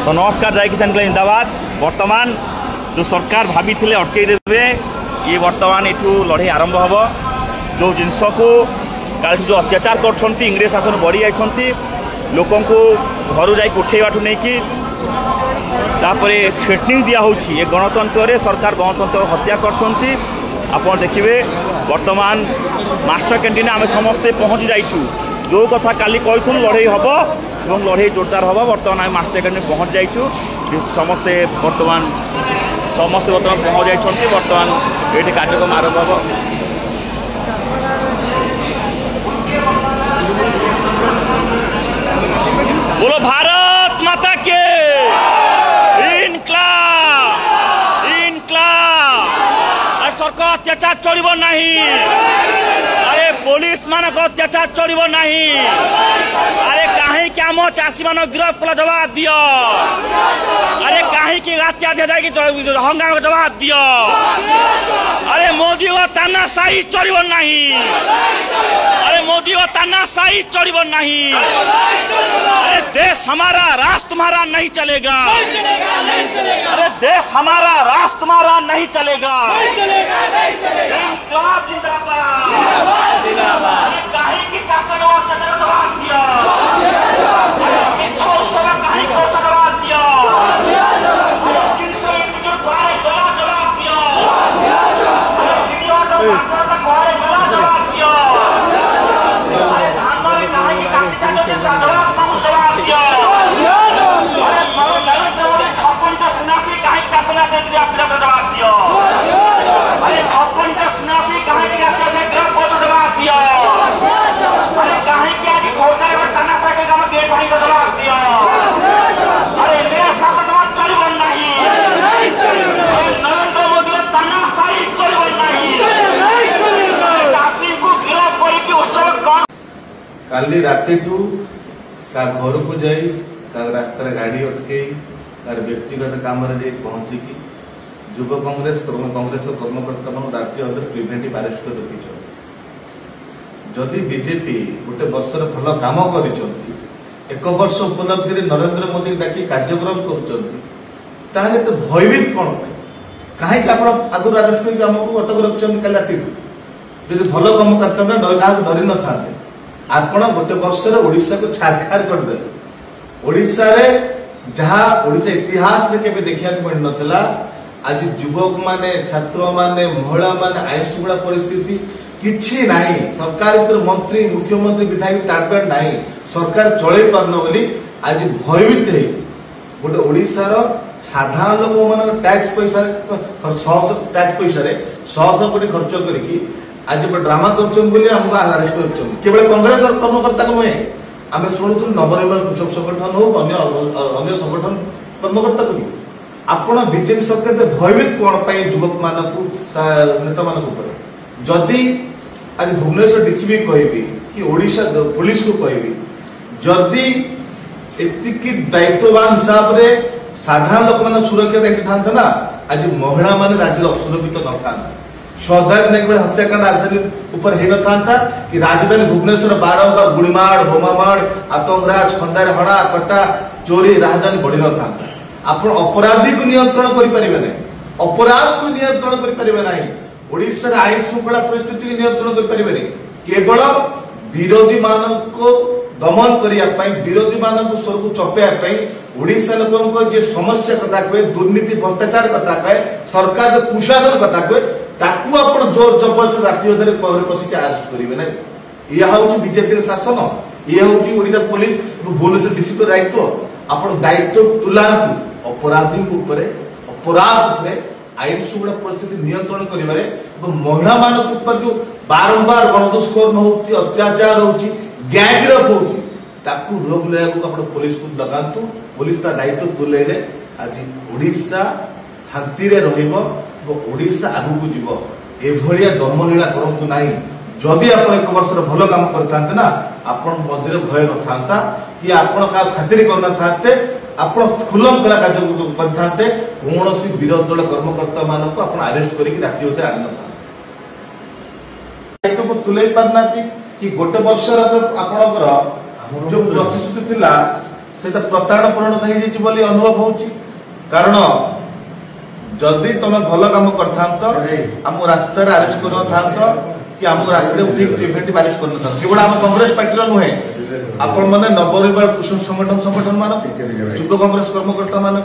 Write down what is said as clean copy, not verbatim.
तो नमस्कार, जय किसान क्लब जिंदाबाद। वर्तमान जो सरकार भाभी अटकई देवे ये वर्तमान यू लड़े आरंभ हम। जो जिनस को काल जो अत्याचार कर इंग्रेज शासन बढ़ी जाती लोक घर जा उठेबाठू नहीं कि थ्रेटनिंग दिया ये गणतंत्र सरकार गणतंत्र हत्या कर देखिए। वर्तमान मास्टर कैंटीन आम समस्ते पहुँची जाइचु। जो कथा काली कहूँ लड़े हम और लड़े जोरदार हम। वर्तमान आम मास्टर कैंटीन पहुँच जाइचु। समस्ते वर्तमान पहुँच जाइछन्ति। वर्तमान ये कार्यक्रम आरंभ हम। बोलो भारत माता के सरकार अत्याचार चलिब नहीं। अरे पुलिस मानक अत्याचार चलिब नहीं। अरे कहीं आम चाषी मान गिरफ कला जवाब दियो। अरे कहीं हत्या दिया जाए हंगामा जवाब दियो। अरे मोदी को तानाशाही चलिब नहीं। अरे मोदी को तानाशाही चलिब नहीं। अरे देश हमारा, राष्ट्र तुम्हारा नहीं चलेगा। अरे देश हमारा, राष्ट्र तुम्हारा नहीं चलेगा। इंकलाब जिंदाबाद। कहीं की शासन जवाब दिया। काली राति टू का घर को जाई रास्ता गाड़ी अटकई तार व्यक्तिगत काम पहुंचिकी युव कांग्रेस कर्मकर्ता मान राज्य अदर प्रिभेंटिव अरेस्ट कर रखी। जदि बीजेपी गोटे वर्षर भल काम कर एक वर्ष उपलब्धि नरेंद्र मोदी डाकी कार्यक्रम कर तो भयभीत कौन कहीं आगुरी अरेस्ट करमको अटक रखिंट काली राति जब भल कम करते क्या डरी न था आपण गोटे वर्ष ओडिशा को छारखार करदे। ओडिशा रे जहाँ ओडिशा इतिहास रे केबे देखिया मिल नथला आज युवक माने छात्र माने महिला माने आईन श्रृंखला परिस्थिति किछि नाही। सरकार ऊपर मंत्री मुख्यमंत्री विधायक तारपेट नाही। सरकार चले पारन बोली आज भयभीत है। गोटे ओडिशा रो साधारण लोक मान टैक्स पैसा 600 टैक्स पैसा रे 100 कोटी खर्च करके आज ड्रामा करमको अरेस्ट कर केवल कांग्रेस कर्मकर्ता को नुहे। आम शुणुलु नवनिर्माण कृषक संगठन हो अन्य संगठन कर्मकर्ता को भी आपण बीजेपी सरकार भयभीत कौन युवक मान नेता मान जदि आज भुवनेश्वर डीसीपी कहबी कि ओडिशा पुलिस को कहबी जदि एतिकी दायित्ववान हिसाब से साधारण लोक मैंने सुरक्षा देखी था ना आज महिला मान राज्य असुरक्षित न था। श्रद्धा नायक हत्याकांड राजधानी ऊपर हो था कि राजधानी भुवनेश्वर बारंबार गुड़ीमाड़ बोमामाड़ आतंकराज खंडार हड़ा कटा चोरी राजधानी बढ़ी न था। आप अपराधी को नियंत्रण करें अपराध को नियंत्रण करें ओडिशा आईन श्रृंखला परिस्थिति को नियंत्रण करें केवल विरोधी मान को दमन करने विरोधी मान स्वर को चपेया ओडिशा लोक जे समस्या कथा कहे दुर्नीति भ्रष्टाचार कथा कहे सरकार कुशासन कथा कहे ताकू आप जोर जबरदस्त जातीय पशिक आरेस्ट करेंगे ना। यह हूँ बीजेपी शासन ये हूँ ओडिशा पुलिस भुवनेश्वर डीसीपी दायित्व। आप दायित्व तुलांतु अपराधी अपराध आईन श्रृंखला परिस्थिति नियंत्रण कर महिला मान जो बारंबार गणदुष्कर्म हो अत्याचार हो गैंगरेप हो रोक लगा पुलिस को लगातु। पुलिस दायित्व तुले आज ओडिशा शांति ओडिशा आगू जीव एभलिया दमलीला करतु ना। जदि आप एक वर्ष भल काम करते ना आपण मध्य भय न था कि आपण क्या खातिर करना था आप खुलम खेला कार्य कौन विरोधी दल कर्मकर्ता मान को अरेस्ट कर राज्य भर आनी न दायित्व को तुले पारना कि गोटे वर्ष आपणकर जो प्रतिश्रुति थिला से प्रताड़ना परिणत हो अनुभव होउची। कारण जदि तुम भल काम करम रास्ता अरेस्ट कर कि आम रात उठी प्रिभेंटिव अरेस्ट कर केवल आम कांग्रेस पार्टी नुहे आपण मैंने नवनिर्माण कृषक संगठन मान युव कांग्रेस कर्मकर्ता मान